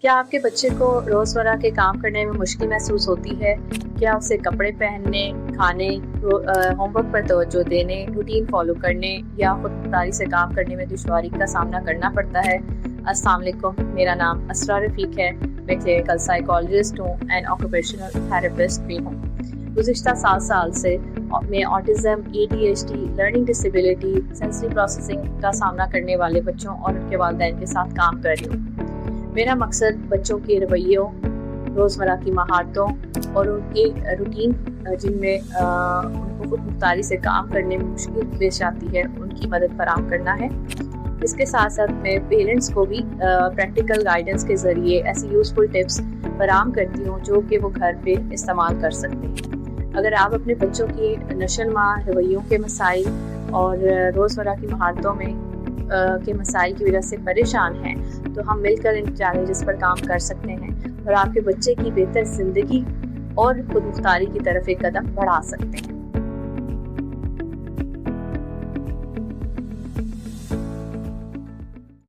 کیا آپ کے بچے کو روزمرہ کے کام کرنے میں مشکل محسوس ہوتی ہے؟ کیا اسے کپڑے پہننے، کھانے، ہوم ورک پر توجہ دینے، روٹین فالو کرنے یا خود مختاری سے کام کرنے میں دشواری کا سامنا کرنا پڑتا ہے؟ السلام علیکم، میرا نام اسرا رفیق ہے۔ میں کلینیکل سائیکالوجسٹ ہوں اینڈ آکوپیشنل تھراپسٹ بھی ہوں۔ گزشتہ 7 سال سے میں autism, ADHD، learning disability, sensory processing کا سامنا کرنے والے بچوں اور ان کے والدین کے ساتھ کام کر رہی ہوں۔ میرا مقصد بچوں کے رویوں، روزمرہ کی مہارتوں اور ان کے روٹین جن میں ان کو خود مختاری سے کام کرنے میں مشکل پیش آتی ہے، ان کی مدد فراہم کرنا ہے۔ اس کے ساتھ ساتھ میں پیرنٹس کو بھی پریکٹیکل گائیڈنس کے ذریعے ایسی یوزفل ٹپس فراہم کرتی ہوں جو کہ وہ گھر پہ استعمال کر سکتے ہیں۔ اگر آپ اپنے بچوں کی نشوونما رویوں کے مسائل اور روزمرہ کی مہارتوں میں کے مسائل کی وجہ سے پریشان ہیں تو ہم مل کر ان چیلنجز پر کام کر سکتے ہیں اور آپ کے بچے کی بہتر زندگی اور خود مختاری کی طرف ایک قدم بڑھا سکتے ہیں۔